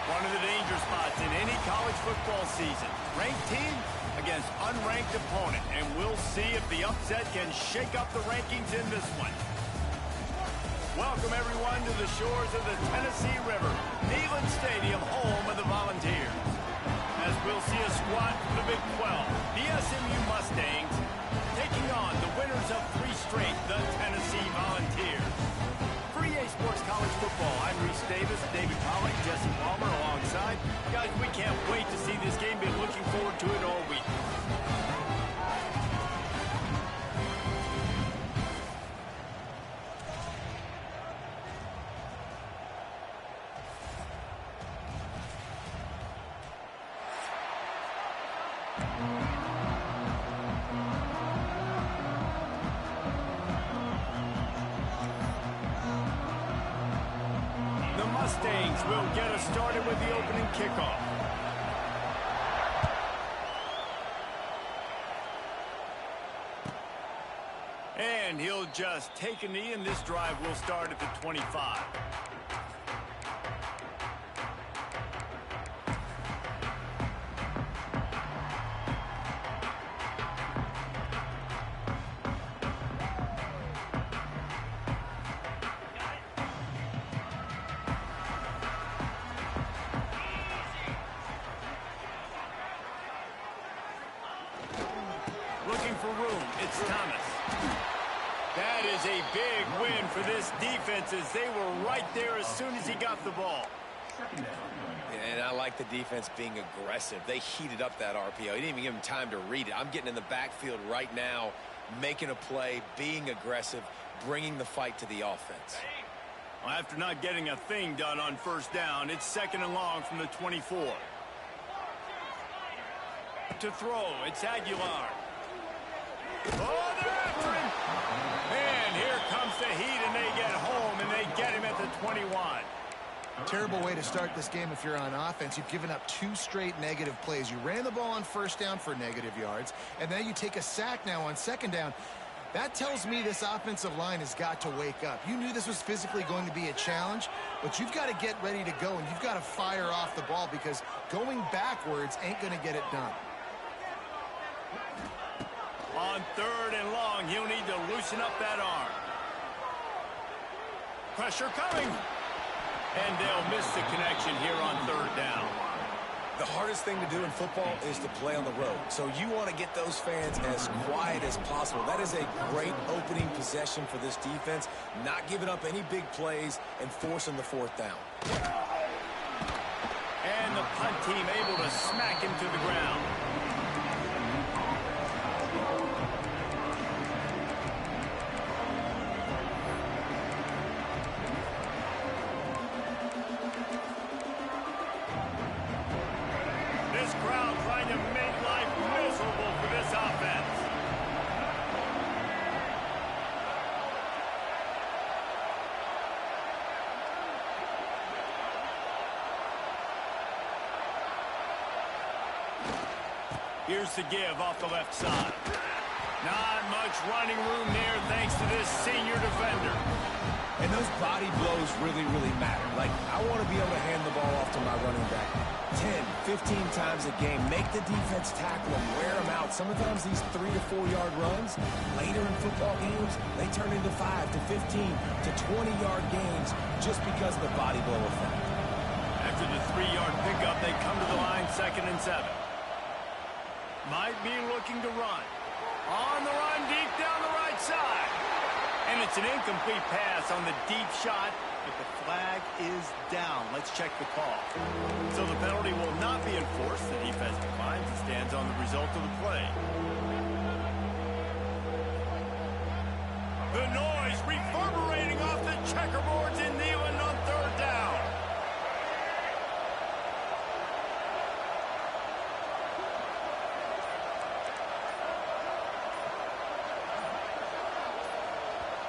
One of the danger spots in any college football season. Ranked team against unranked opponent. And we'll see if the upset can shake up the rankings in this one. Welcome, everyone, to the shores of the Tennessee River. Neyland Stadium, home of the Volunteers. As we'll see a squad from the Big 12, the SMU Mustangs, taking on the winners of 3 straight, the Tennessee Volunteers. For EA Sports College Football, I'm Reese Davis, David Pollack, Jesse Palmer alongside. Guys, we can't wait to see this game. Been looking forward to it all week. Mustangs will get us started with the opening kickoff. And he'll just take a knee, and this drive will start at the 25. Looking for room, it's Thomas. That is a big win for this defense as they were right there as soon as he got the ball. And I like the defense being aggressive. They heated up that RPO. He didn't even give him time to read it. I'm getting in the backfield right now, making a play, being aggressive, bringing the fight to the offense. Well, after not getting a thing done on first down, it's 2nd and long from the 24. To throw, it's Aguilar. Oh, they're after him. And here comes the heat, and they get home, and they get him at the 21. Terrible way to start this game if you're on offense. You've given up 2 straight negative plays. You ran the ball on first down for negative yards, and then you take a sack now on 2nd down. That tells me this offensive line has got to wake up. You knew this was physically going to be a challenge, but you've got to get ready to go, and you've got to fire off the ball because going backwards ain't going to get it done. On 3rd and long, he'll need to loosen up that arm. Pressure coming. And they'll miss the connection here on 3rd down. The hardest thing to do in football is to play on the road. So you want to get those fans as quiet as possible. That is a great opening possession for this defense. Not giving up any big plays and forcing the 4th down. And the punt team able to smack him to the ground. This crowd trying to make life miserable for this offense. Here's the give off the left side. Not much running room there thanks to this senior defender. And those body blows really, really matter. Like, I want to be able to hand the ball off to my running back 10, 15 times a game. Make the defense tackle them, wear them out. Sometimes these 3 to 4 yard runs, later in football games, they turn into 5 to 15 to 20 yard games just because of the body blow effect. After the 3-yard pickup, they come to the line 2nd and 7. Might be looking to run. On the run, deep down the right side. And it's an incomplete pass on the deep shot, but the flag is down. Let's check the call. So the penalty will not be enforced. The defense declines and stands on the result of the play. The noise reverberating off the checkerboards in Neyland on 3rd down.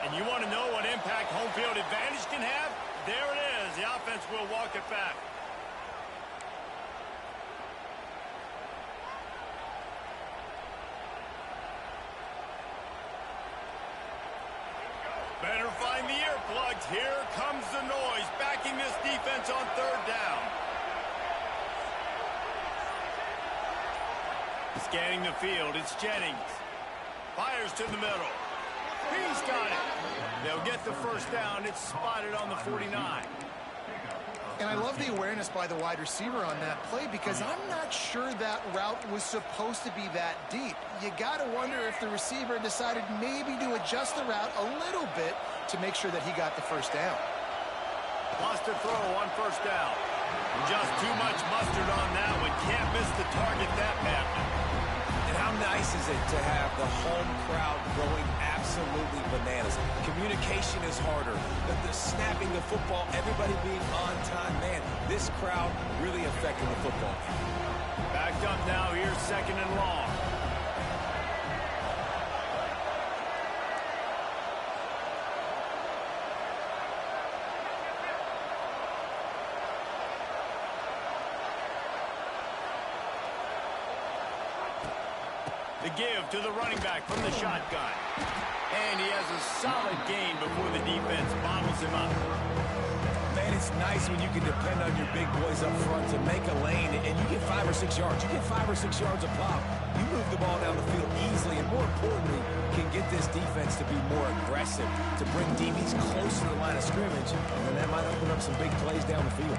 And you want to know what impact home field advantage can have? There it is. The offense will walk it back. Better find the earplugs. Here comes the noise, backing this defense on 3rd down. Scanning the field, it's Jennings. Fires to the middle. He's got it. They'll get the first down. It's spotted on the 49. And I love the awareness by the wide receiver on that play because I'm not sure that route was supposed to be that deep. You got to wonder if the receiver decided maybe to adjust the route a little bit to make sure that he got the first down. Lost a throw on first down. Just too much mustard on that one. Can't miss the target that badly. And how nice is it to have the home crowd going absolutely bananas? Communication is harder. The snapping the football, everybody being on time. Man, this crowd really affecting the football. Backed up now. Here's second and long. The give to the running back from the shotgun. And he has a solid gain before the defense bottles him up. Man, it's nice when you can depend on your big boys up front to make a lane, and you get 5 or 6 yards. You get 5 or 6 yards a pop. You move the ball down the field easily, and more importantly, can get this defense to be more aggressive, to bring DBs closer to the line of scrimmage, and then that might open up some big plays down the field.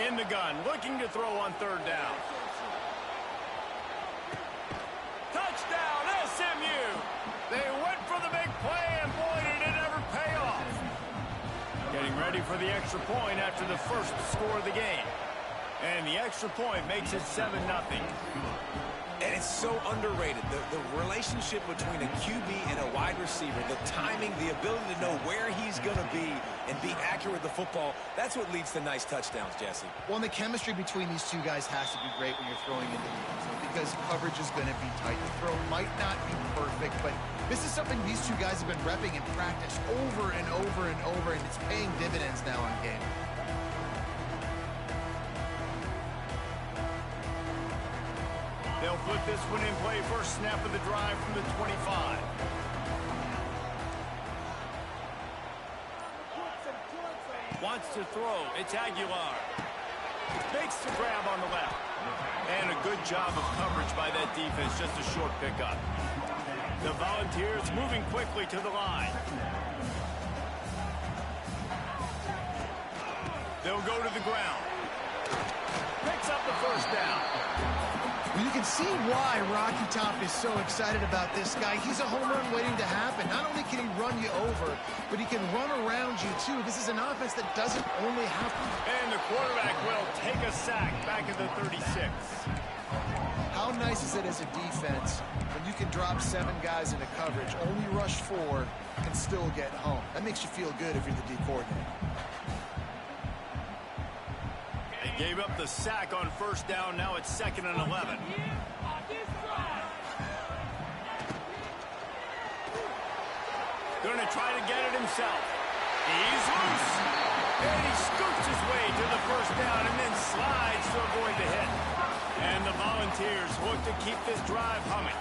In the gun, looking to throw on third down. Touchdown, SMU! They went for the big play, and boy, did it ever pay off. Getting ready for the extra point after the first score of the game. And the extra point makes it 7-0. And it's so underrated. The relationship between a QB and a wide receiver, the timing, the ability to know where he's going to be and be accurate with the football, that's what leads to nice touchdowns, Jesse. Well, and the chemistry between these two guys has to be great when you're throwing into the end zone because coverage is going to be tight. The throw might not be perfect, but this is something these two guys have been repping in practice over and over and over, and it's paying dividends now in game. They'll put this one in play. First snap of the drive from the 25. Wants to throw. It's Aguilar. Makes the grab on the left. And a good job of coverage by that defense. Just a short pickup. The Volunteers moving quickly to the line. They'll go to the ground. Picks up the first down. You can see why Rocky Top is so excited about this guy. He's a home run waiting to happen. Not only can he run you over, but he can run around you, too. This is an offense that doesn't only happen. And the quarterback will take a sack back at the 36. How nice is it as a defense when you can drop 7 guys into coverage, only rush 4, and still get home? That makes you feel good if you're the D coordinator. Gave up the sack on first down. Now it's 2nd and 11. Going to try to get it himself. He's loose. And he scoots his way to the first down and then slides to avoid the hit. And the Volunteers look to keep this drive humming.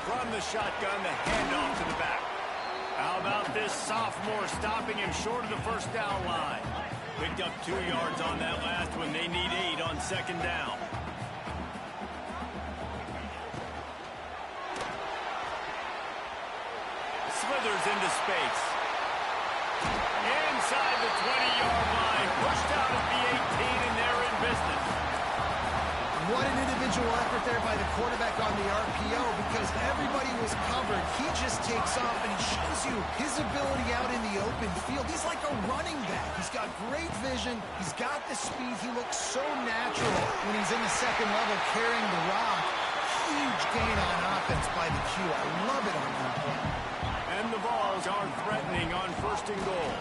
From the shotgun, the handoff to the back. How about this sophomore stopping him short of the first down line? Picked up 2 yards on that last one. They need 8 on second down. Slithers into space. Inside the 20-yard line. Pushed out at the 18, and they're in business. What an individual effort there by the quarterback on the RPO because everybody was covered. He just takes off and he shows you his ability out in the open field. He's like a running back. He's got great vision. He's got the speed. He looks so natural when he's in the second level carrying the rock. Huge gain on offense by the Q. I love it on that play. And the Vols are threatening on 1st and goal.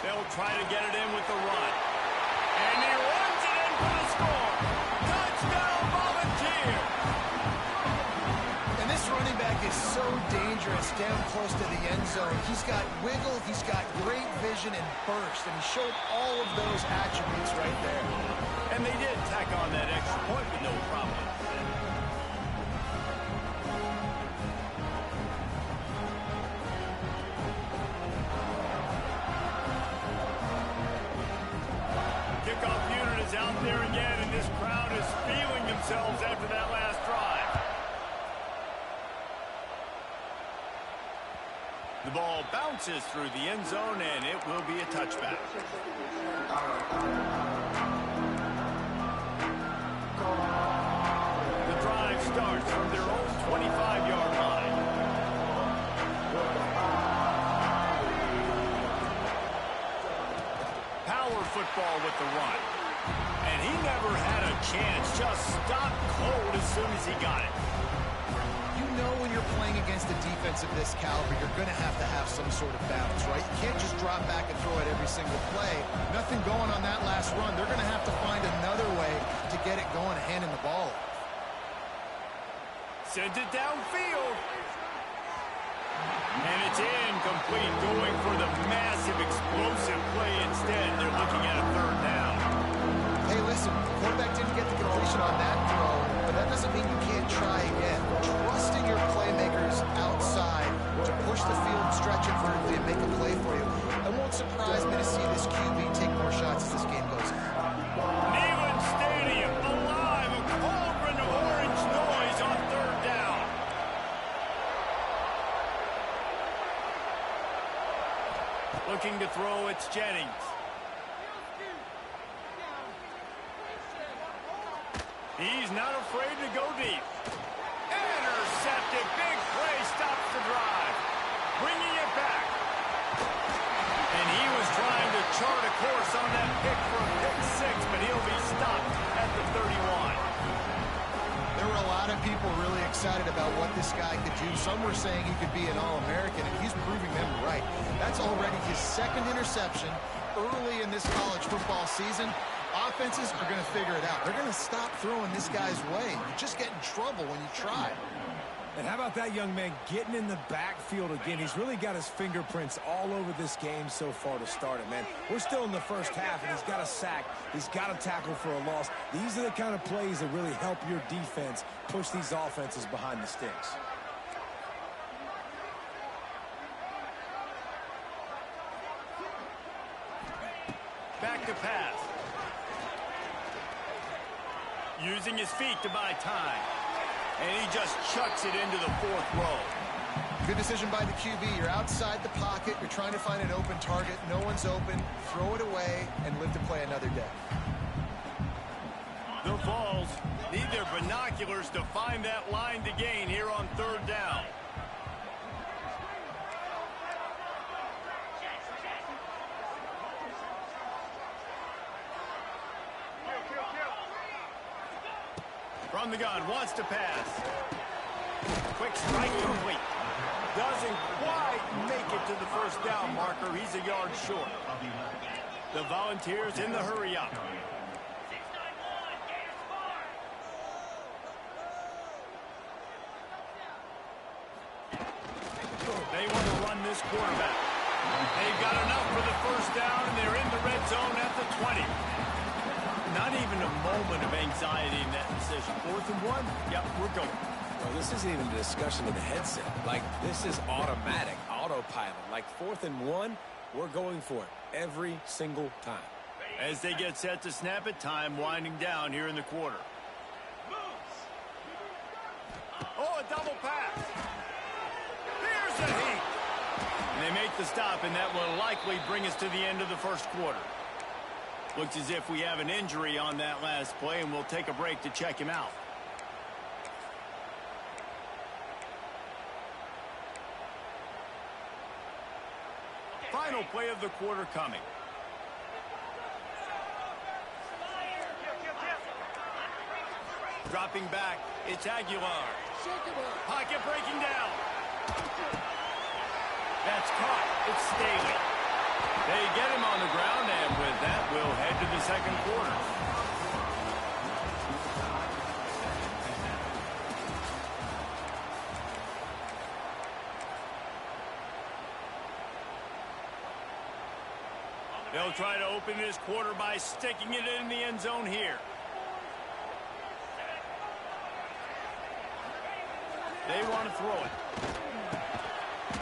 They'll try to get it in with the run. And he runs it in for the score. Touchdown, Volunteer! And this running back is so dangerous down close to the end zone. He's got wiggle, he's got great vision and burst, and he showed all of those attributes right there. And they did tack on that extra point with no problem. themselves after that last drive. The ball bounces through the end zone, and it will be a touchback. The drive starts from their own 25-yard line. Power football with the run. And he never had a chance. Just stopped cold as soon as he got it. You know when you're playing against a defense of this caliber, you're going to have some sort of balance, right? You can't just drop back and throw it every single play. Nothing going on that last run. They're going to have to find another way to get it going and handing the ball off. Sends it downfield. And it's incomplete, going for the massive explosive play instead. They're looking at a third down. Hey, listen, the quarterback didn't get the completion on that throw, but that doesn't mean you can't try again. Trusting your playmakers outside to push the field, stretch it vertically, and make a play for you. It won't surprise me to see this QB take more shots as this game goes on. Neyland Stadium, alive, a cauldron of orange noise on third down. Looking to throw, it's Jennings. He's not afraid to go deep. Intercepted. Big play stops the drive. Bringing it back. And he was trying to chart a course on that pick for a pick six, but he'll be stopped at the 31. There were a lot of people really excited about what this guy could do. Some were saying he could be an All-American, and he's proving them right. That's already his second interception early in this college football season. Offenses are going to figure it out. They're going to stop throwing this guy's way. You just get in trouble when you try. And how about that young man getting in the backfield again? He's really got his fingerprints all over this game so far to start it, man. We're still in the first half, and he's got a sack. He's got a tackle for a loss. These are the kind of plays that really help your defense push these offenses behind the sticks. Back to pass. Using his feet to buy time. And he just chucks it into the fourth row. Good decision by the QB. You're outside the pocket. You're trying to find an open target. No one's open. Throw it away and live to play another day. The Vols need their binoculars to find that line to gain here on third down. From the gun, wants to pass. Quick strike complete. Doesn't quite make it to the first down marker. He's a yard short. The Volunteers in the hurry up. They want to run this quarterback. They've got enough for the first down, and they're in the red zone at the 20. Not even a moment of anxiety in that decision. 4th and 1? Yep, we're going. Well, this isn't even a discussion in the headset. Like, this is automatic, autopilot. Like, 4th and 1, we're going for it every single time. As they get set to snap it, time winding down here in the quarter. Oh, a double pass. Here's a heat. And they make the stop, and that will likely bring us to the end of the first quarter. Looks as if we have an injury on that last play, and we'll take a break to check him out. Final play of the quarter coming. Dropping back, it's Aguilar. Pocket breaking down. That's caught. It's Staley. They get him on the ground, and with that, we'll head to the second quarter. They'll try to open this quarter by sticking it in the end zone here. They want to throw it.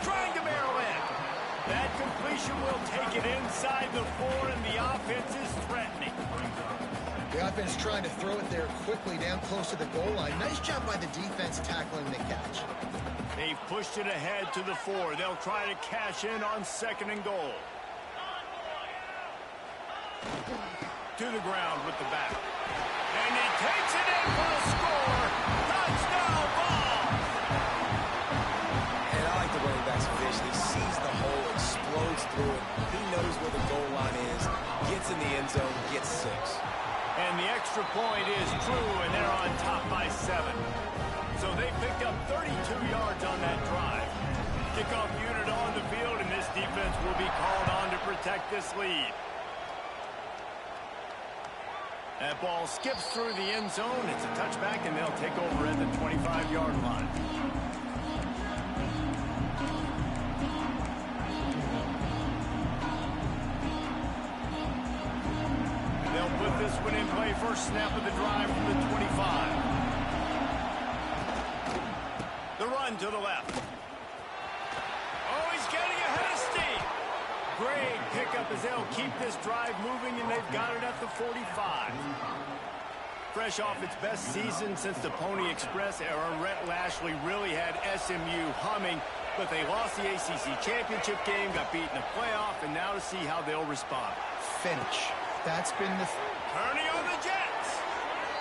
Trying to barrel in. That completion will take it inside the 4, and the offense is threatening. The offense trying to throw it there quickly down close to the goal line. Nice job by the defense tackling the catch. They've pushed it ahead to the 4. They'll try to cash in on 2nd and goal. To the ground with the back. And he takes it in for the score. Touchdown ball. And I like the running back's vision. He sees the hole, explodes through it. He knows where the goal line is, gets in the end zone, gets 6. And the extra point is true, and they're on top by 7. So they picked up 32 yards on that drive. Kickoff unit on the field, and this defense will be called on to protect this lead. That ball skips through the end zone. It's a touchback, and they'll take over at the 25-yard line. They'll put this one in play. First snap of the drive from the 25. The run to the left. Oh, he's getting ahead of steam. Great pickup as they'll keep this drive moving, and they've got it at the 45. Fresh off its best season since the Pony Express era, Rhett Lashley really had SMU humming, but they lost the ACC championship game, got beat in the playoff, and now to see how they'll respond. Finish. That's been the... Turning on the Jets.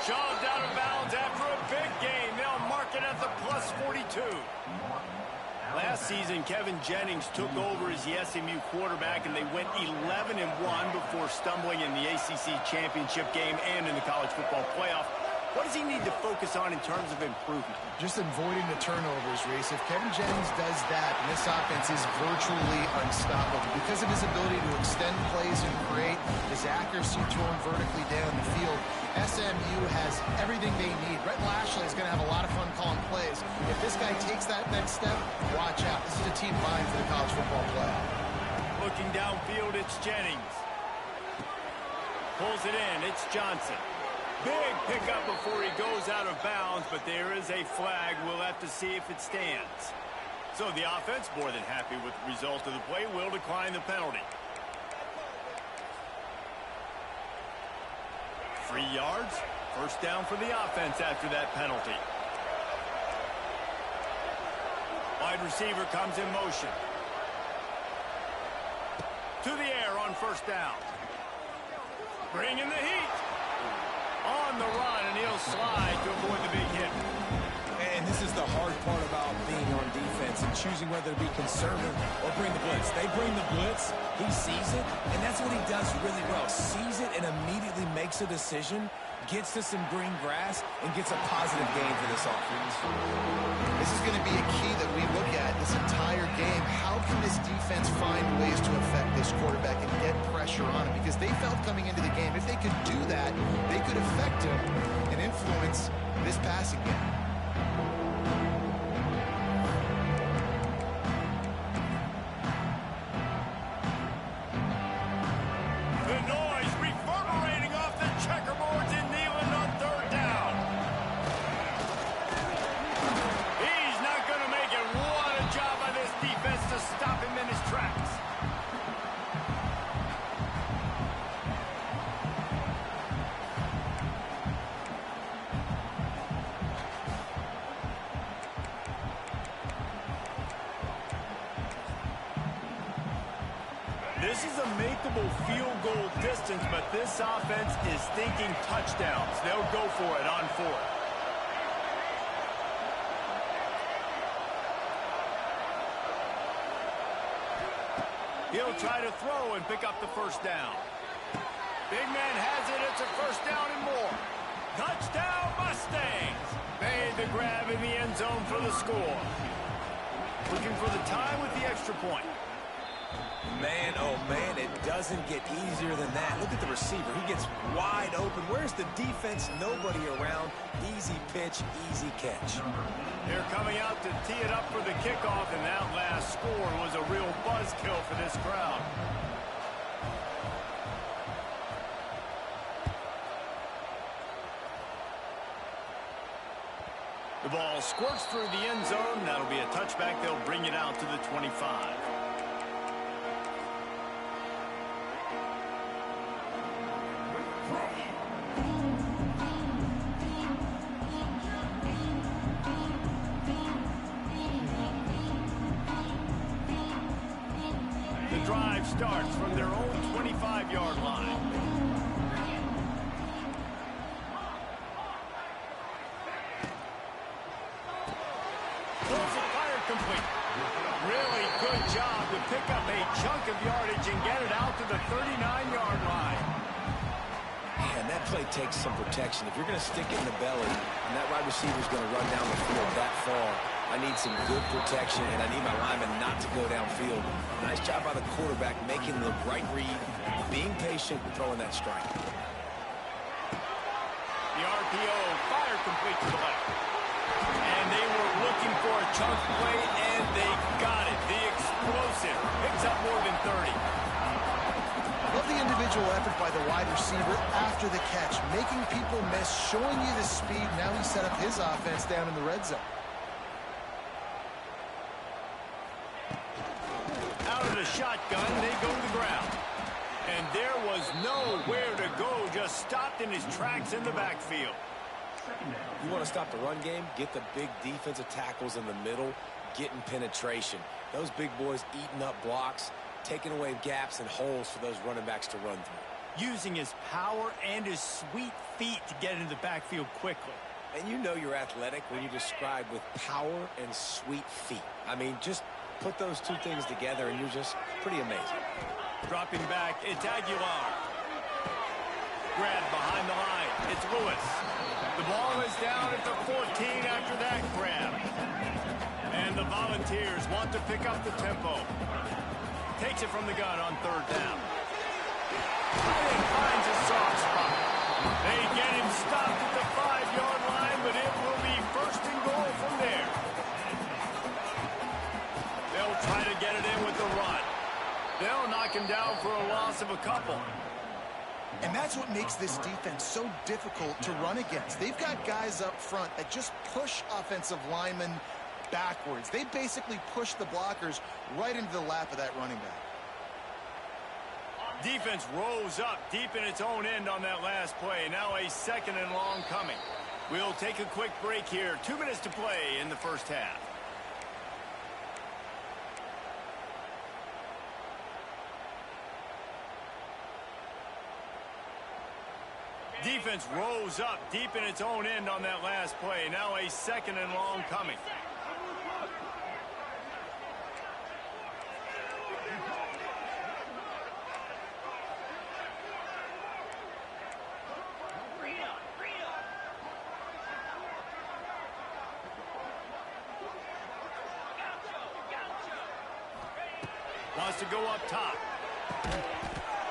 Shoved out of bounds after a big game. They'll mark it at the plus 42. Last season, Kevin Jennings took over as the SMU quarterback, and they went 11-1 before stumbling in the ACC championship game and in the college football playoff. What does he need to focus on in terms of improvement? Just avoiding the turnovers, Reese. If Kevin Jennings does that, this offense is virtually unstoppable because of his ability to extend plays and create, his accuracy throwing vertically down the field. SMU has everything they need. Rhett Lashley is going to have a lot of fun calling plays. If this guy takes that next step, watch out. This is a team vying for the college football playoff. Looking downfield, it's Jennings. Pulls it in, it's Johnson. Big pickup before he goes out of bounds, but there is a flag. We'll have to see if it stands. So the offense, more than happy with the result of the play, will decline the penalty. 3 yards, first down for the offense after that penalty. Wide receiver comes in motion. To the air on first down. Bringing the heat. On the run, and he'll slide to avoid the big hit. And this is the hard part about being on defense and choosing whether to be conservative or bring the blitz. They bring the blitz, he sees it, and that's what he does really well. Sees it and immediately makes a decision, gets to some green grass, and gets a positive gain for this offense. This is going to be a key that we look at this entire game. How can this defense find ways to affect this quarterback and get pressure on him? Because they felt coming into the game, if they could do that, they could affect him and influence this passing game. The noise reverberating off the checkerboards in Neyland on third down. He's not going to make it. What a job by this defense to stop him in his tracks. This is a makeable field goal distance, but this offense is thinking touchdowns. They'll go for it on fourth. He'll try to throw and pick up the first down. Big man has it. It's a first down and more. Touchdown, Mustangs! Made the grab in the end zone for the score. Looking for the tie with the extra point. Man, oh man, it doesn't get easier than that. Look at the receiver. He gets wide open. Where's the defense? Nobody around. Easy pitch, easy catch. They're coming out to tee it up for the kickoff, and that last score was a real buzzkill for this crowd. The ball squirts through the end zone. That'll be a touchback. They'll bring it out to the 25. starts from their own 25-yard line. Throws it fired complete. Really good job to pick up a chunk of yardage and get it out to the 39-yard line. And that play takes some protection. If you're going to stick it in the belly and that wide receiver is going to run down the field that far, I need some good protection, and I need my lineman not to go downfield. Nice job by the quarterback making the right read, being patient, and throwing that strike. The RPO fired complete to the left. And they were looking for a chunk play, and they got it. The explosive picks up more than 30. Love the individual effort by the wide receiver after the catch, making people miss, showing you the speed. Now he set up his offense down in the red zone. Out of the shotgun, they go to the ground. And there was nowhere to go, just stopped in his tracks in the backfield. You want to stop the run game? Get the big defensive tackles in the middle, getting penetration. Those big boys eating up blocks, taking away gaps and holes for those running backs to run through. Using his power and his sweet feet to get into the backfield quickly. And you know you're athletic when you describe with power and sweet feet. I mean, just put those two things together and you're just pretty amazing. Dropping back, it's Aguilar. Grab behind the line, it's Lewis. The ball is down at the 14 after that grab. And the Volunteers want to pick up the tempo. Takes it from the gun on third down. And finds a soft spot. They get him stopped at the 5-yard line, but it will be first and goal from there. They'll try to get it in with the run. They'll knock him down for a loss of a couple. And that's what makes this defense so difficult to run against. They've got guys up front that just push offensive linemen backwards. They basically push the blockers right into the lap of that running back. Defense rose up deep in its own end on that last play. Now a second and long coming. We'll take a quick break here. 2 minutes to play in the first half. Defense rose up deep in its own end on that last play. Now a second and long coming. Wants to go up top.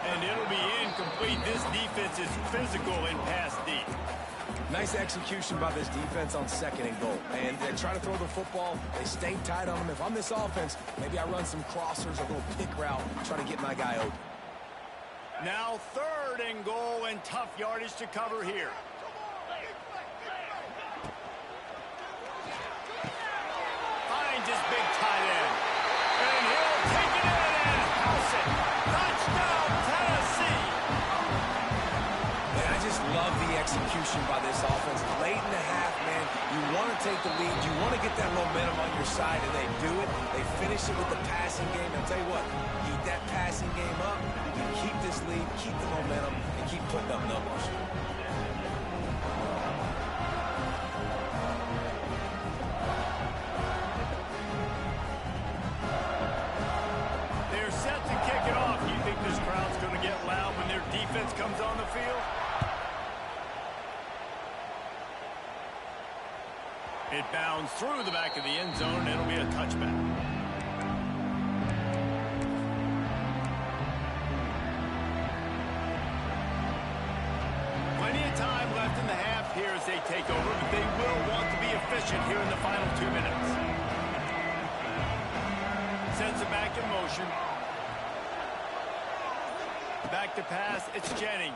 And it'll be incomplete. This defense is physical and pass deep. Nice execution by this defense on second and goal. And they try to throw the football. They stay tight on them. If I'm this offense, maybe I run some crossers or go pick route, try to get my guy open. Now third and goal and tough yardage to cover here. Finds his big tight end. And he'll take it in and house it. Touchdown, Tennessee. Man, I just love the execution by this offense. Late in the half, man, you want to take the lead. You want to get that momentum on your side, and they do it. They finish it with the passing game. I'll tell you what, keep that passing game up. You keep this lead, keep the momentum, and keep putting up numbers. They're set to kick it off. You think this crowd's going to get loud when their defense comes on the field? It bounds through the back of the end zone, and it'll be a touchback. Plenty of time left in the half here as they take over, but they will want to be efficient here in the final 2 minutes. Sends it back in motion. Back to pass, it's Jennings.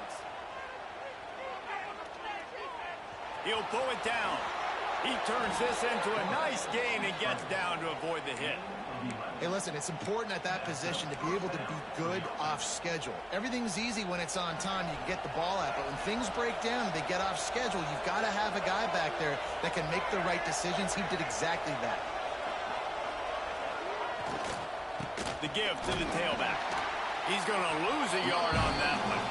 He'll pull it down. He turns this into a nice gain and gets down to avoid the hit. Hey, listen, it's important at that position to be able to be good off schedule. Everything's easy when it's on time. You can get the ball out, but when things break down, they get off schedule. You've got to have a guy back there that can make the right decisions. He did exactly that. The give to the tailback. He's going to lose a yard on that one.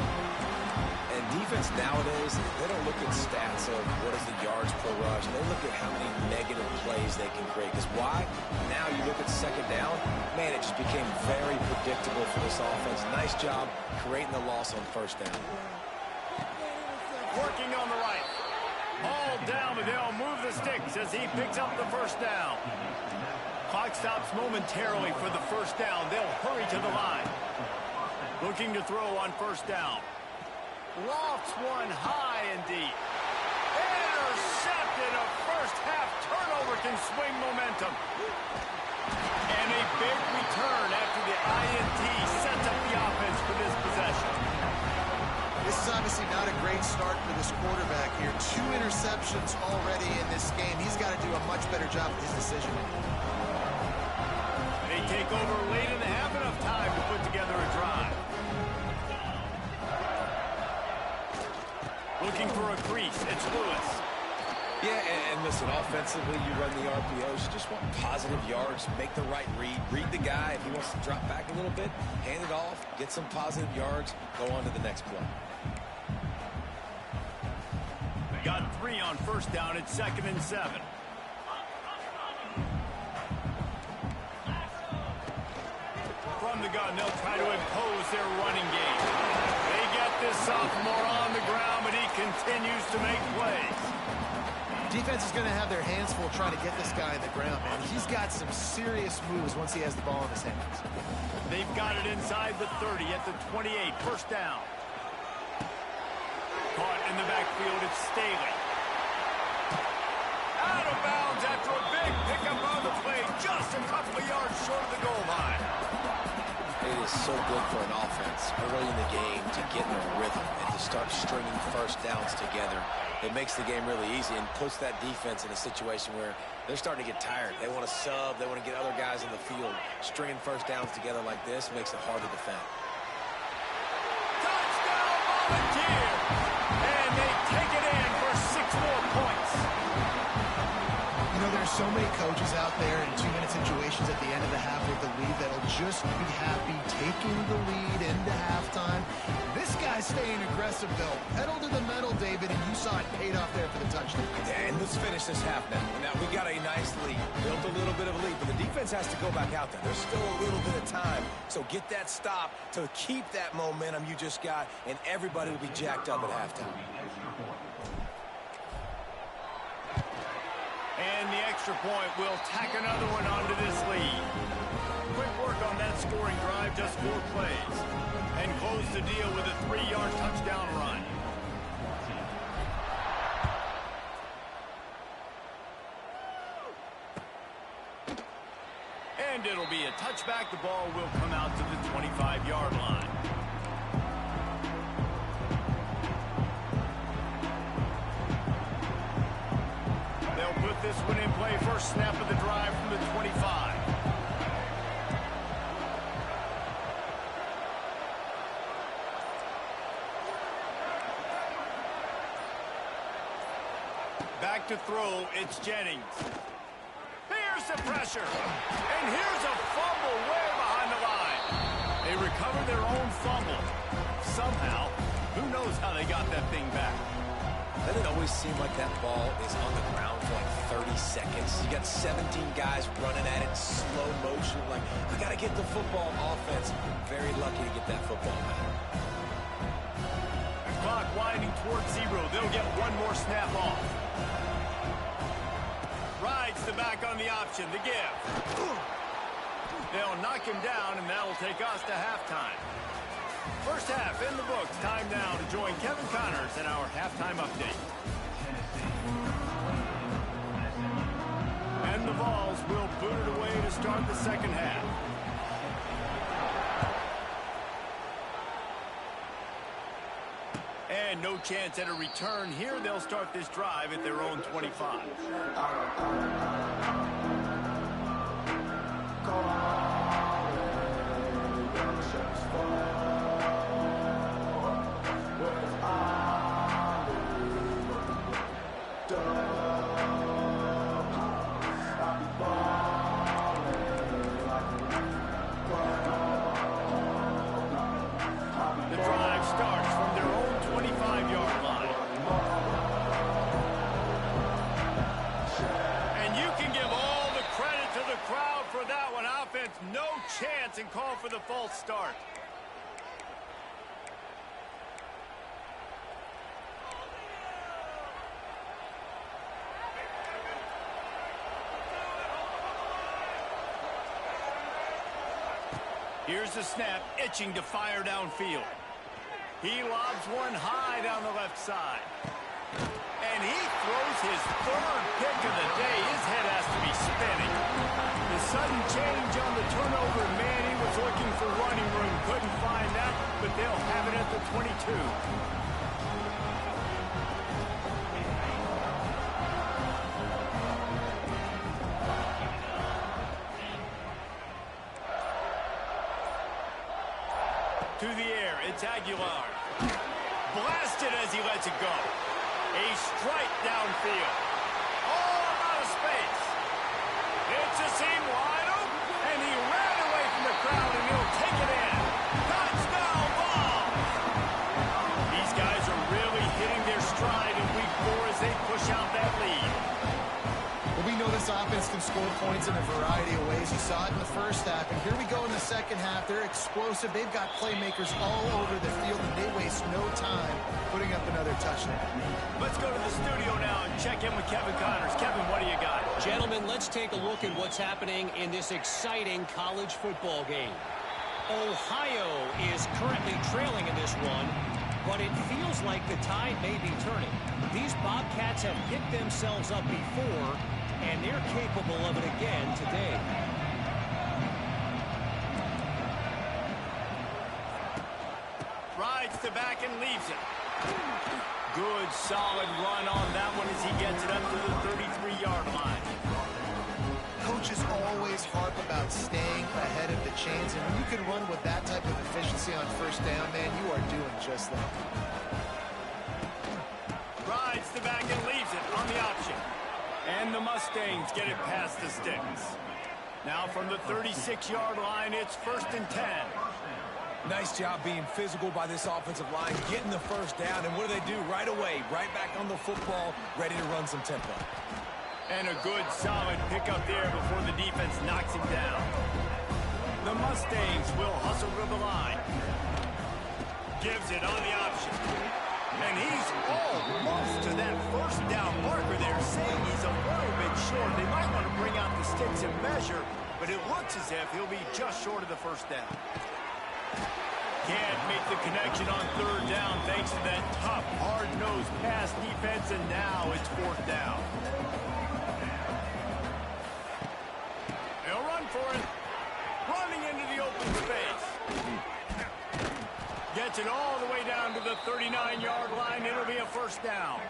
And defense nowadays, they don't look at stats of what is the yards per rush. They look at how many negative plays they can create. Because why? Now you look at second down, man, it just became very predictable for this offense. Nice job creating the loss on first down. Working on the right. All down, but they'll move the sticks as he picks up the first down. Clock stops momentarily for the first down. They'll hurry to the line. Looking to throw on first down. Lofts one high and deep. Intercepted. A first half turnover can swing momentum. And a big return after the INT sets up the offense for this possession. This is obviously not a great start for this quarterback here. 2 interceptions already in this game. He's got to do a much better job with his decision making. They take over late in the half, enough time to put together a drive. Looking for a crease. It's Lewis. Yeah, and listen, offensively, you run the RPOs. You just want positive yards. Make the right read. Read the guy. If he wants to drop back a little bit, hand it off, get some positive yards, go on to the next play. They got 3 on first down. It's 2nd and 7. From the gun, they'll try to impose their running game. They get this sophomore on the ground, but he continues to make plays. Defense is going to have their hands full trying to get this guy in the ground, man. He's got some serious moves once he has the ball in his hands. They've got it inside the 30 at the 28. First down. Caught in the backfield, it's Staley. Out of bounds after a big pickup on the play, just a couple of yards short of the goal line. It is so good for an offense early in the game to get in a rhythm and to start stringing first downs together. It makes the game really easy and puts that defense in a situation where they're starting to get tired. They want to sub. They want to get other guys in the field. Stringing first downs together like this makes it hard to defend. Touchdown, Volunteer! And they take it in for 6 more points. You know, there's so many coaches out there in 2-minute situations at the end of the half with the lead that'll just be happy taking the lead into halftime. This guy's staying aggressive, though. Pedal to the metal, David, and you saw it paid off there for the touchdown. And let's finish this half now. Now, we got a nice lead. Built a little bit of a lead, but the defense has to go back out there. There's still a little bit of time. So get that stop to keep that momentum you just got, and everybody will be jacked up at halftime. And the extra point will tack another one onto this lead. Quick work on that scoring drive, just 4 plays. And close the deal with a 3-yard touchdown run. And it'll be a touchback. The ball will come out to the 25-yard line. They'll put this one in play. First snap of the drive from the 25. Back to throw, it's Jennings. Here's the pressure. And here's a fumble way behind the line. They recover their own fumble. Somehow, who knows how they got that thing back. Doesn't it always seem like that ball is on the ground for like 30 seconds? You got 17 guys running at it in slow motion. Like, I got to get the football. Offense, very lucky to get that football back. The clock winding towards 0. They'll get one more snap off. Rides the back on the option, the give. They'll knock him down, and that'll take us to halftime. First half in the books. Time now to join Kevin Connors in our halftime update. And the Vols will boot it away to start the second half. And no chance at a return here. They'll start this drive at their own 25. call for the false start. Here's the snap, itching to fire downfield. He lobs one high down the left side. And he throws his third pick of the day. His head has to be spinning. The sudden change on the turnover, man, he was looking for running room. Couldn't find that, but they'll have it at the 22. To the air, it's Aguilar. Blasted as he lets it go. A strike downfield. All out of space. It's a seam wide open, and he ran away from the crowd, and he'll take it in. Touchdown ball! These guys are really hitting their stride in week 4 as they push out that lead. Well, we know this offense can score points in a variety of ways. You saw it in the first half, and here we go in the second half. They're explosive. They've got playmakers all over the field, and they waste no time putting up another touchdown. Let's go to the studio now and check in with Kevin Connors. Kevin, what do you got? Gentlemen, let's take a look at what's happening in this exciting college football game. Ohio is currently trailing in this one, but it feels like the tide may be turning. These Bobcats have picked themselves up before, and they're capable of it again today. Rides to back and leaves it. Good, solid run on that one as he gets it up to the 33-yard line. Coaches always harp about staying ahead of the chains, and when you can run with that type of efficiency on first down, man, you are doing just that. Rides to back and leaves it on the option. And the Mustangs get it past the sticks. Now from the 36-yard line, it's 1st and 10. Nice job being physical by this offensive line, getting the first down, and what do they do right away? Right back on the football, ready to run some tempo. And a good, solid pickup there before the defense knocks him down. The Mustangs will hustle to the line. Gives it on the option. And he's almost to that first down marker there, saying he's a little bit short. They might want to bring out the sticks and measure, but it looks as if he'll be just short of the first down. Can't make the connection on 3rd down thanks to that tough, hard-nosed pass defense, and now it's 4th down. They'll run for it. Running into the open space. Gets it all the way down to the 39-yard line. It'll be a 1st down.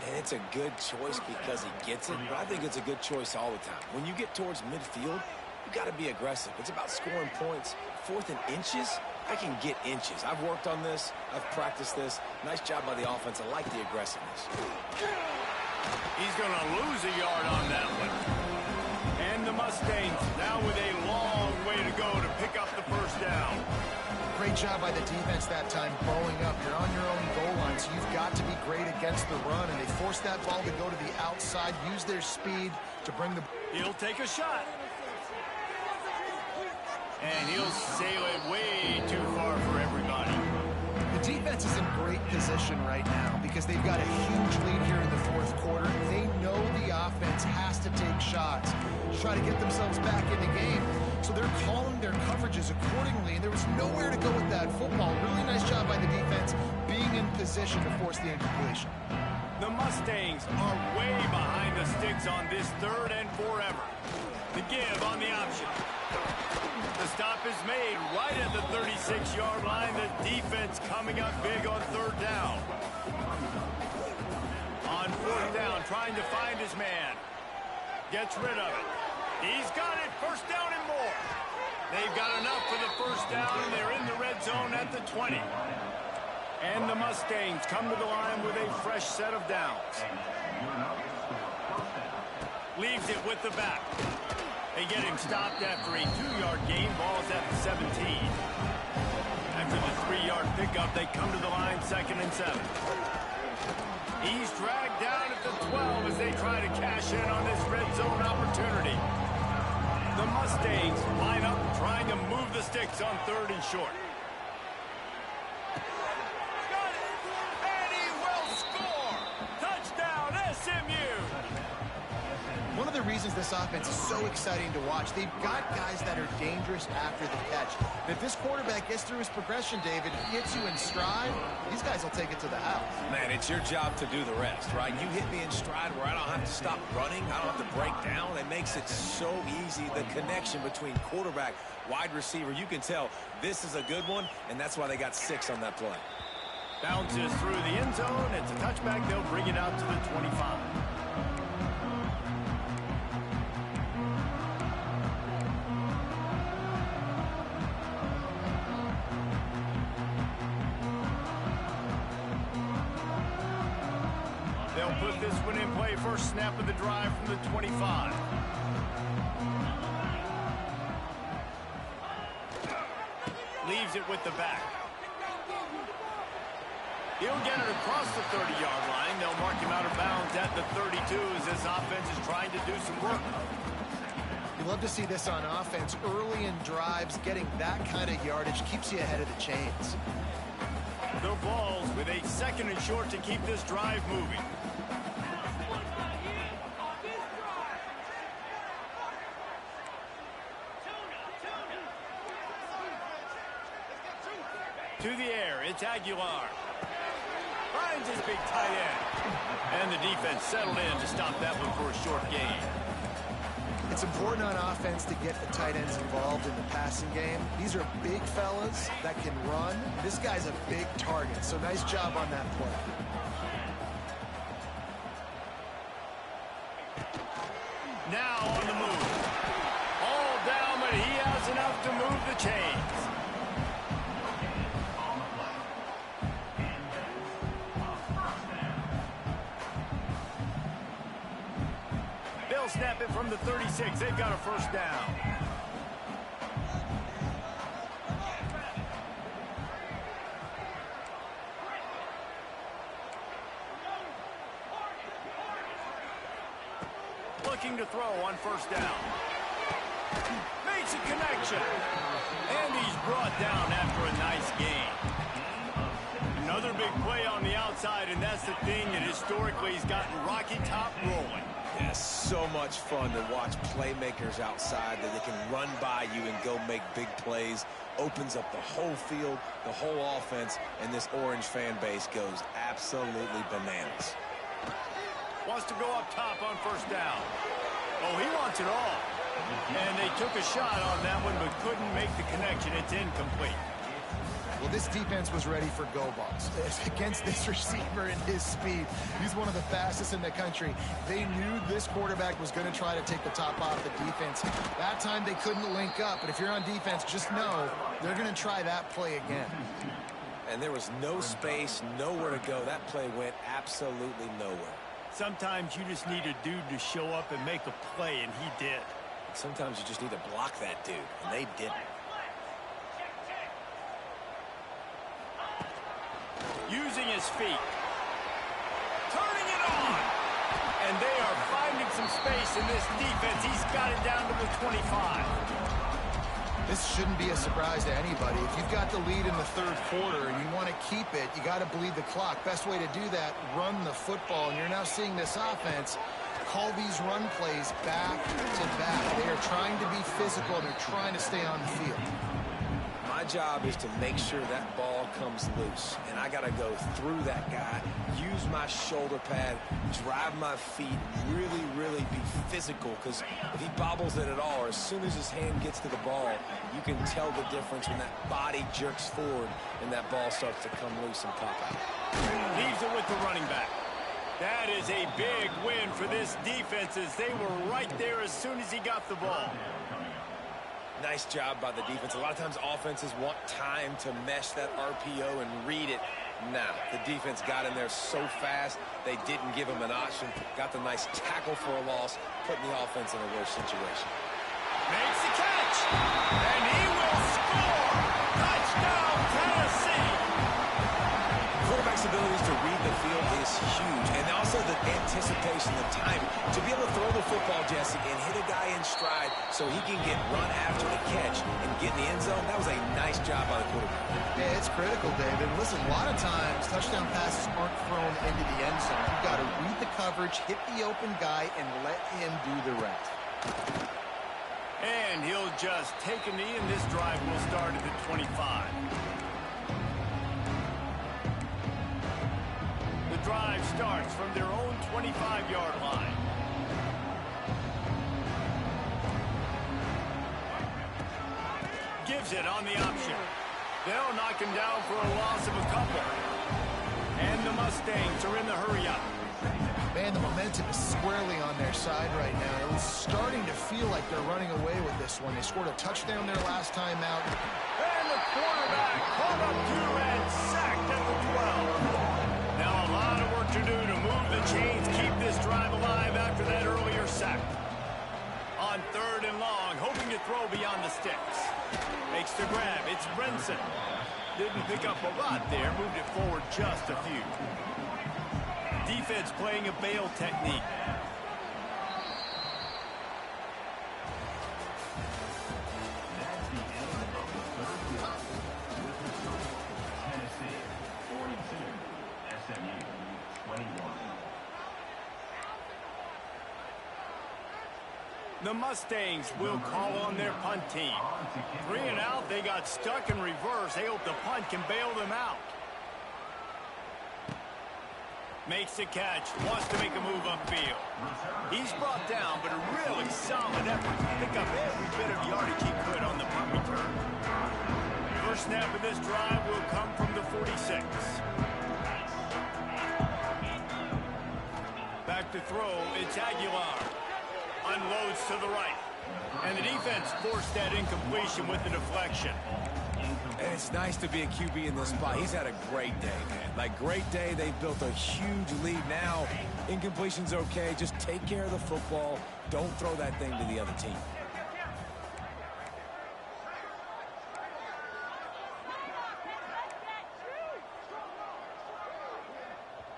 And it's a good choice because he gets it, but I think it's a good choice all the time. When you get towards midfield, you got to be aggressive. It's about scoring points. 4th and inches, I can get inches. I've worked on this. I've practiced this. Nice job by the offense. I like the aggressiveness. He's going to lose a yard on that one. And the Mustangs now with a long way to go to pick up the 1st down. Great job by the defense that time, bowling up. You're on your own goal line, so you've got to be great against the run, and they force that ball to go to the outside, use their speed to bring the... He'll take a shot. And he'll sail it way too far for everybody. The defense is in great position right now because they've got a huge lead here in the 4th quarter. They know the offense has to take shots to try to get themselves back in the game. So they're calling their coverages accordingly, and there was nowhere to go with that football. Really nice job by the defense being in position to force the incompletion. The Mustangs are way behind the sticks on this 3rd and forever. The give on the option. The stop is made right at the 36-yard line. The defense coming up big on 3rd down. On 4th down, trying to find his man. Gets rid of it. He's got it. 1st down and more. They've got enough for the 1st down, and they're in the red zone at the 20. And the Mustangs come to the line with a fresh set of downs. Leaves it with the back. They get him stopped after a 2-yard gain. Ball's at the 17. After the 3-yard pickup, they come to the line 2nd and 7. He's dragged down at the 12 as they try to cash in on this red zone opportunity. The Mustangs line up trying to move the sticks on 3rd and short. Got it! And he will score! Touchdown, SMU! One of the reasons this offense is so exciting to watch, they've got guys that are dangerous after the catch. And if this quarterback gets through his progression, David, he hits you in stride, these guys will take it to the house. Man, it's your job to do the rest, right? You hit me in stride where I don't have to stop running. I don't have to break down. It makes it so easy. The connection between quarterback, wide receiver, you can tell this is a good one, and that's why they got 6 on that play. Bounces through the end zone. It's a touchback. They'll bring it out to the 25. They'll put this one in play. First snap of the drive from the 25. Leaves it with the back. He'll get it across the 30-yard line. They'll mark him out of bounds at the 32 as this offense is trying to do some work. You love to see this on offense. Early in drives, getting that kind of yardage keeps you ahead of the chains. The Vols with a 2nd and short to keep this drive moving. To the air, it's Aguilar. Finds his big tight end. And the defense settled in to stop that one for a short gain. It's important on offense to get the tight ends involved in the passing game. These are big fellas that can run. This guy's a big target, so nice job on that play. Now on the move. All down, but he has enough to move the chains. They'll snap it from the 36. They've got a first down. Looking to throw on first down. Makes a connection. And he's brought down after a nice gain. Another big play on the outside, and that's the thing that historically has gotten Rocky Top rolling. Yeah, so much fun to watch playmakers outside that they can run by you and go make big plays. Opens up the whole field, the whole offense, and this Orange fan base goes absolutely bananas. Wants to go up top on first down. Oh, he wants it all. And they took a shot on that one, but couldn't make the connection. It's incomplete. Well, this defense was ready for go balls. Against this receiver and his speed, he's one of the fastest in the country. They knew this quarterback was going to try to take the top off the defense. That time they couldn't link up, but if you're on defense, just know they're going to try that play again. And there was no space, nowhere to go. That play went absolutely nowhere. Sometimes you just need a dude to show up and make a play, and he did. Sometimes you just need to block that dude, and they didn't. Using his feet. Turning it on. And they are finding some space in this defense. He's got it down to the 25. This shouldn't be a surprise to anybody. If you've got the lead in the third quarter and you want to keep it, you got to bleed the clock. Best way to do that, run the football. And you're now seeing this offense call these run plays back to back. They are trying to be physical. They're trying to stay on the field. My job is to make sure that ball comes loose, and I got to go through that guy, use my shoulder pad, drive my feet, really, really be physical, because if he bobbles it at all, or as soon as his hand gets to the ball, you can tell the difference when that body jerks forward and that ball starts to come loose and pop out. Leaves it with the running back. That is a big win for this defense as they were right there as soon as he got the ball. Nice job by the defense. A lot of times offenses want time to mesh that RPO and read it. Nah, the defense got in there so fast, they didn't give him an option. Got the nice tackle for a loss, putting the offense in a worse situation. Makes the catch, and he will score. Touchdown, Tennessee. Quarterback's abilities to read the field is huge, and also also the anticipation, the timing. To be able to throw the football, Jesse, and hit a guy in stride so he can get run after the catch and get in the end zone, that was a nice job by the quarterback. Yeah, it's critical, David. Listen, a lot of times touchdown passes aren't thrown into the end zone. You've got to read the coverage, hit the open guy, and let him do the rest. And he'll just take a knee, and this drive will start at the 25. The drive starts from their own 25-yard line. Gives it on the option. They'll knock him down for a loss of a couple. And the Mustangs are in the hurry-up. Man, the momentum is squarely on their side right now. It was starting to feel like they're running away with this one. They scored a touchdown their last time out. And the quarterback caught up to and sacked at the 12. Now a lot of work to do to move the chains, keep this drive alive after that earlier sack. On 3rd and long, hoping to throw beyond the sticks. Makes the grab. It's Brinson. Didn't pick up a lot there. Moved it forward just a few. Defense playing a bail technique. Tennessee 42, SMU 21. The Mustangs will call on their punt team. 3 and out, they got stuck in reverse. They hope the punt can bail them out. Makes the catch, wants to make a move upfield. He's brought down, but a really solid effort to pick up every bit of yardage he could on the punt return. First snap of this drive will come from the 46. Back to throw, it's Aguilar. Unloads to the right. And the defense forced that incompletion with the deflection. And it's nice to be a QB in this spot. He's had a great day, man. Like, great day. They've built a huge lead now. Incompletion's okay. Just take care of the football. Don't throw that thing to the other team.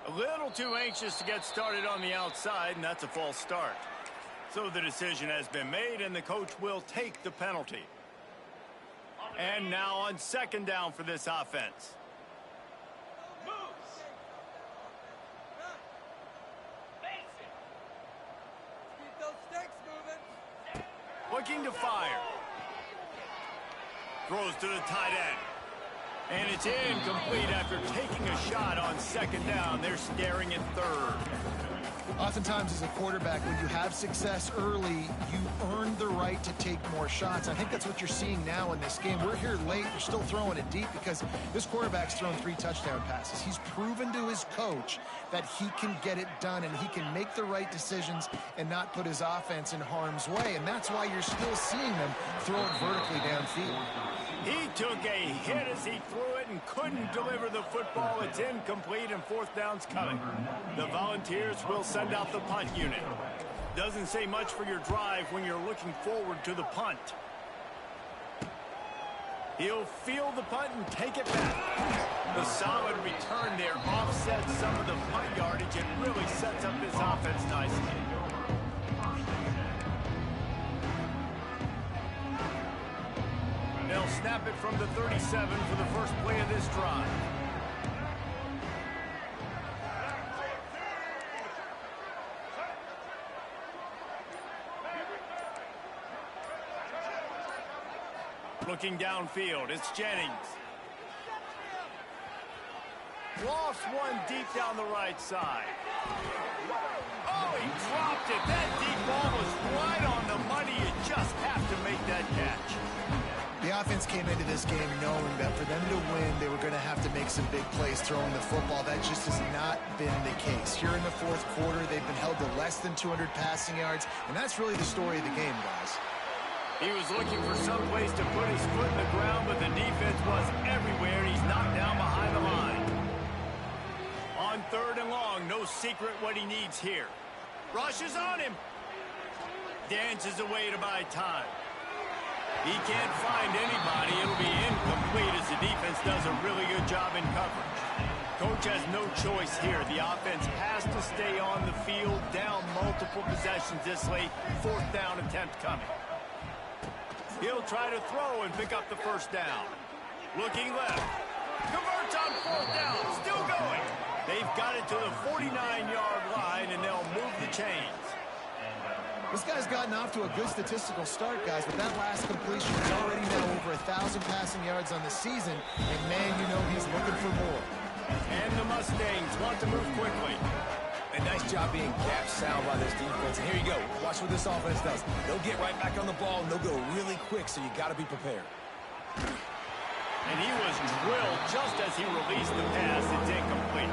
A little too anxious to get started on the outside, and that's a false start. So the decision has been made, and the coach will take the penalty. And now on 2nd down for this offense. Looking to fire. Throws to the tight end. And it's incomplete after taking a shot on 2nd down. They're staring at 3rd. Oftentimes as a quarterback, when you have success early, you earn the right to take more shots. I think that's what you're seeing now in this game. We're here late. You're still throwing it deep because this quarterback's thrown 3 touchdown passes. He's proven to his coach that he can get it done and he can make the right decisions and not put his offense in harm's way. And that's why you're still seeing them throw it vertically downfield. He took a hit as he threw it and couldn't deliver the football. It's incomplete and 4th down's coming. The Volunteers will send out the punt unit. Doesn't say much for your drive when you're looking forward to the punt. He'll field the punt and take it back. The solid return there offsets some of the punt yardage and really sets up this offense nicely. They'll snap it from the 37 for the first play of this drive. Looking downfield, it's Jennings. Lost one deep down the right side. Oh, he dropped it. That deep ball was right on the money. You just have to make that catch. The offense came into this game knowing that for them to win, they were going to have to make some big plays throwing the football. That just has not been the case. Here in the 4th quarter, they've been held to less than 200 passing yards, and that's really the story of the game, guys. He was looking for some place to put his foot in the ground, but the defense was everywhere. He's knocked down behind the line. On 3rd and long, no secret what he needs here. Rushes on him. Dances away to buy time. He can't find anybody. It'll be incomplete as the defense does a really good job in coverage. Coach has no choice here. The offense has to stay on the field, down multiple possessions this late. 4th down attempt coming. He'll try to throw and pick up the first down. Looking left. Converts on 4th down. Still going. They've got it to the 49-yard line, and they'll move the chains. This guy's gotten off to a good statistical start, guys, but that last completion is already now over 1,000 passing yards on the season, and man, you know he's looking for more. And the Mustangs want to move quickly. A nice job being gap sound by this defense. And here you go. Watch what this offense does. They'll get right back on the ball, and they'll go really quick, so you got to be prepared. And he was drilled just as he released the pass. It's incomplete.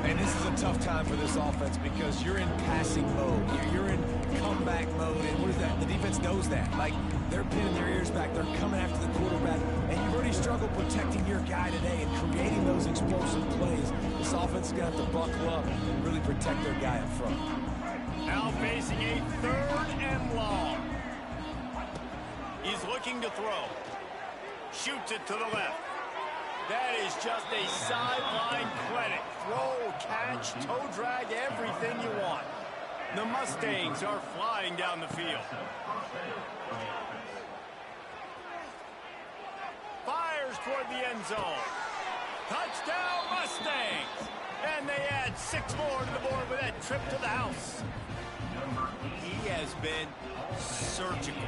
And this is a tough time for this offense because you're in passing mode. You're in comeback mode. And what is that? The defense knows that. Like, they're pinning their ears back. They're coming after the quarterback. And you've already struggled protecting your guy today and creating those explosive plays. This offense is going to have to buckle up and really protect their guy up front. Now facing a 3rd and long. He's looking to throw. Shoots it to the left. That is just a sideline credit. Throw, catch, toe drag, everything you want. The Mustangs are flying down the field. Fires toward the end zone. Touchdown, Mustangs! And they add 6 more to the board with that trip to the house. He has been surgical.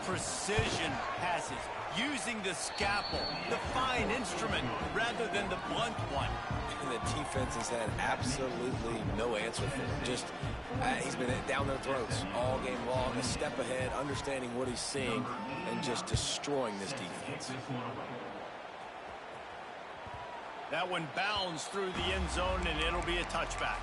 Precision passes. Using the scalpel, the fine instrument, rather than the blunt one. And the defense has had absolutely no answer for him. Just, he's been down their throats all game long, a step ahead, understanding what he's seeing, and just destroying this defense. That one bounds through the end zone, and it'll be a touchback.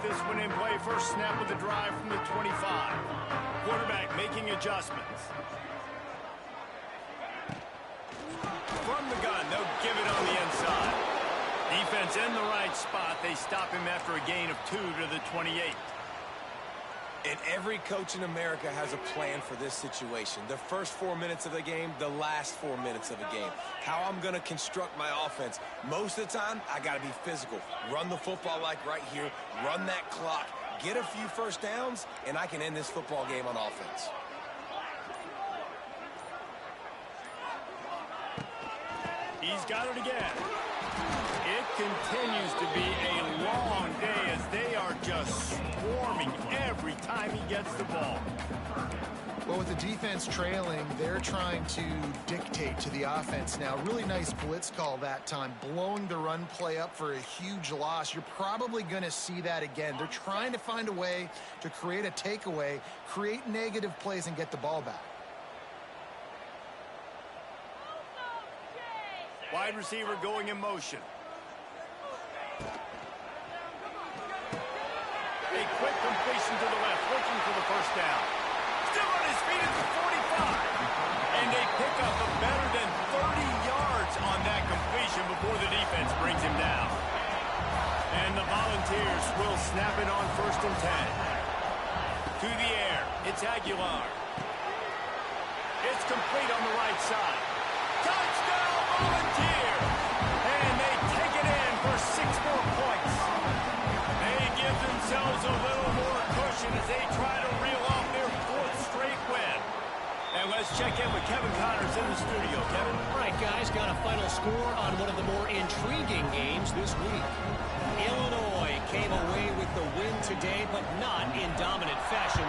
This one in play, first snap of the drive from the 25. Quarterback making adjustments. From the gun, they'll give it on the inside. Defense in the right spot. They stop him after a gain of 2 to the 28. And every coach in America has a plan for this situation. The first 4 minutes of the game, the last 4 minutes of the game. How I'm going to construct my offense. Most of the time, I got to be physical. Run the football like right here. Run that clock. Get a few first downs, and I can end this football game on offense. He's got it again. It continues to be a long day as they are just swarming every time he gets the ball. Well, with the defense trailing, they're trying to dictate to the offense now. Really nice blitz call that time, blowing the run play up for a huge loss. You're probably going to see that again. They're trying to find a way to create a takeaway, create negative plays, and get the ball back. Wide receiver going in motion. A quick completion to the left, looking for the first down. Still on his feet at the 45. And they pick up a better than 30 yards on that completion before the defense brings him down. And the Volunteers will snap it on 1st and 10. To the air, it's Aguilar. It's complete on the right side. Touchdown, Volunteers! And they take it in for 6 more points. They give themselves a little more cushion as they try to reel off their 4th straight win. And let's check in with Kevin Connors in the studio. Kevin? All right, guys, got a final score on one of the more intriguing games this week. Illinois came away with the win today, but not in dominant fashion.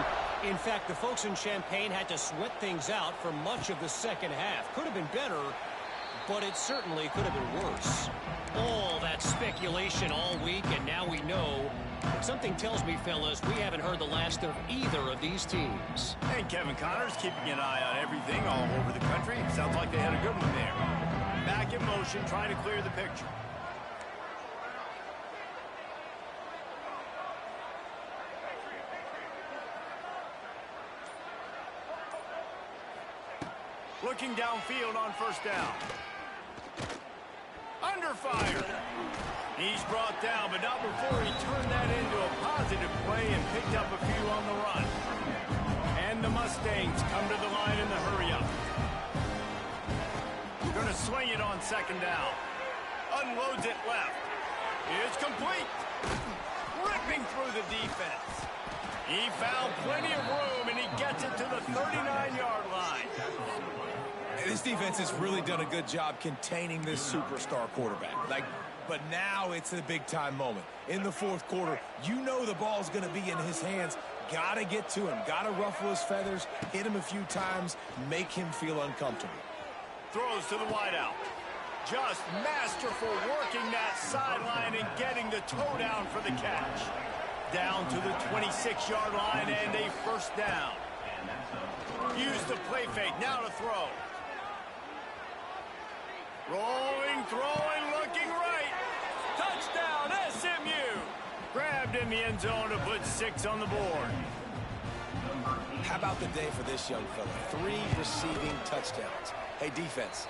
In fact, the folks in Champaign had to sweat things out for much of the second half. Could have been better, but it certainly could have been worse. All that speculation all week, and now we know. But something tells me, fellas, we haven't heard the last of either of these teams. And Kevin Connors keeping an eye on everything all over the country. Sounds like they had a good one there. Back in motion, trying to clear the picture. Looking downfield on first down. Under fire. He's brought down, but not before he turned that into a positive play and picked up a few on the run. And And the Mustangs come to the line in the hurry-up. Going to swing it on second down. Unloads it left. It's complete. Ripping through the defense. He found plenty of room, and he gets it to the 39-yard line. This defense has really done a good job containing this superstar quarterback. But now it's a big-time moment. In the fourth quarter, you know the ball's going to be in his hands. Got to get to him. Got to ruffle his feathers, hit him a few times, make him feel uncomfortable. Throws to the wideout. Just masterful working that sideline and getting the toe down for the catch. Down to the 26-yard line and a first down. Use the play fake. Now to throw. Rolling, throwing, looking right. Touchdown, SMU. Grabbed in the end zone to put 6 on the board. How about the day for this young fella? 3 receiving touchdowns. Hey, defense,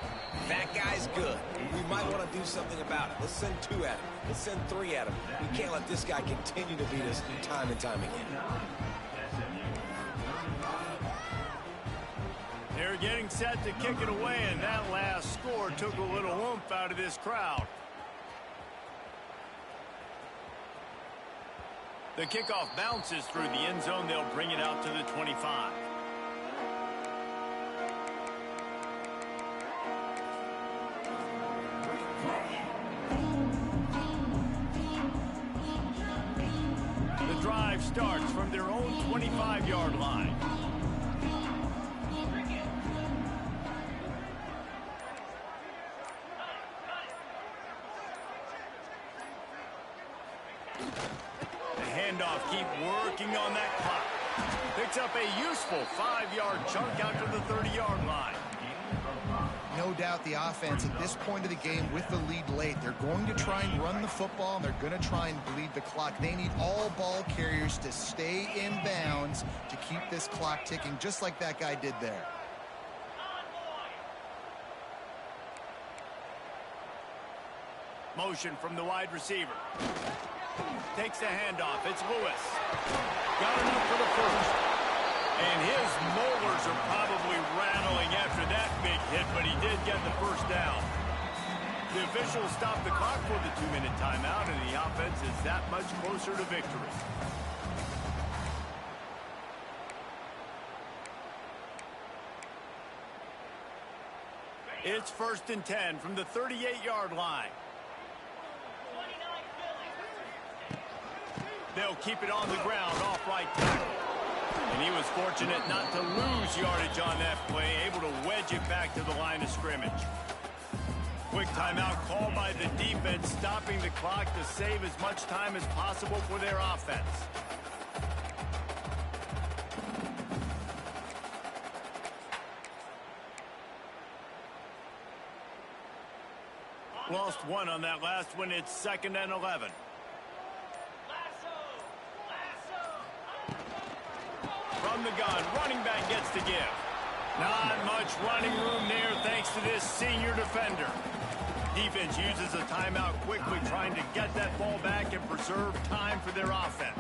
that guy's good. We might want to do something about it. Let's send 2 at him. Let's send 3 at him. We can't let this guy continue to beat us time and time again. They're getting set to kick it away, and that last score took a little oomph out of this crowd. The kickoff bounces through the end zone. They'll bring it out to the 25. The drive starts from their own 25-yard line. Handoff, keep working on that clock. Picks up a useful 5-yard chunk out to the 30-yard line. No doubt the offense at this point of the game with the lead late, they're going to try and run the football, and they're going to try and bleed the clock. They need all ball carriers to stay in bounds to keep this clock ticking, just like that guy did there. Motion from the wide receiver. Takes the handoff. It's Lewis. Got enough for the first. And his molars are probably rattling after that big hit, but he did get the first down. The officials stopped the clock for the 2-minute timeout, and the offense is that much closer to victory. It's 1st and 10 from the 38-yard line. They'll keep it on the ground, off right tackle. And he was fortunate not to lose yardage on that play, able to wedge it back to the line of scrimmage. Quick timeout called by the defense, stopping the clock to save as much time as possible for their offense. Lost 1 on that last one. It's 2nd and 11. From the gun, running back gets to give. Not much running room there thanks to this senior defender. Defense uses a timeout quickly, trying to get that ball back and preserve time for their offense.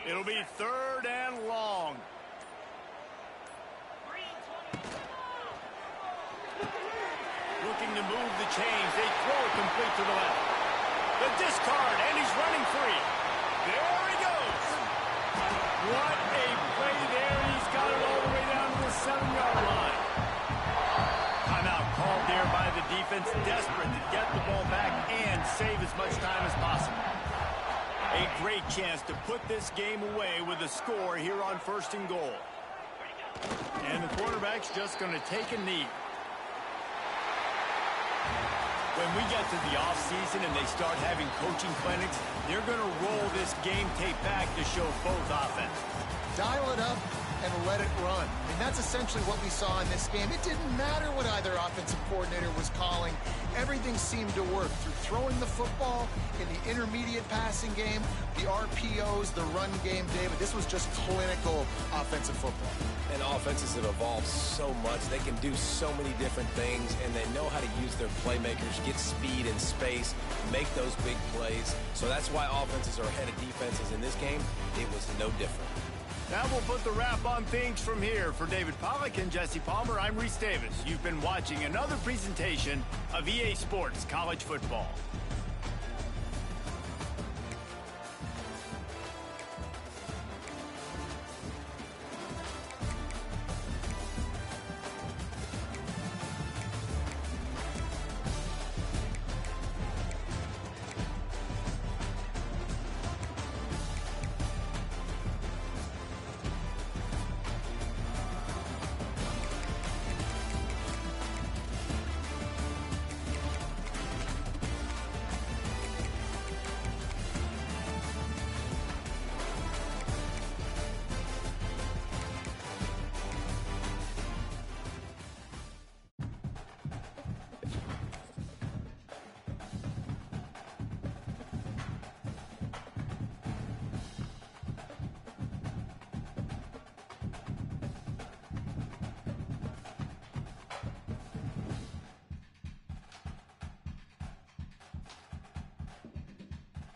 It'll be 3rd and long. Looking to move the chains. They throw it complete to the left. The discard, and he's running free. There he goes. What a play there. He's got it all the way down to the 7-yard line. Timeout called there by the defense, desperate to get the ball back and save as much time as possible. A great chance to put this game away with a score here on 1st and goal. And the quarterback's just going to take a knee. When we get to the offseason and they start having coaching clinics, they're going to roll this game tape back to show both offenses. Dial it up and let it run. I mean, that's essentially what we saw in this game. It didn't matter what either offensive coordinator was calling. everything seemed to work through throwing the football in the intermediate passing game, the RPOs, the run game, David. This was just clinical offensive football. And offenses have evolved so much. They can do so many different things, and they know how to use their playmakers, get speed and space, make those big plays. So that's why offenses are ahead of defenses in this game. It was no different. Now we'll put the wrap on things from here. For David Pollack and Jesse Palmer, I'm Reese Davis. You've been watching another presentation of EA Sports College Football.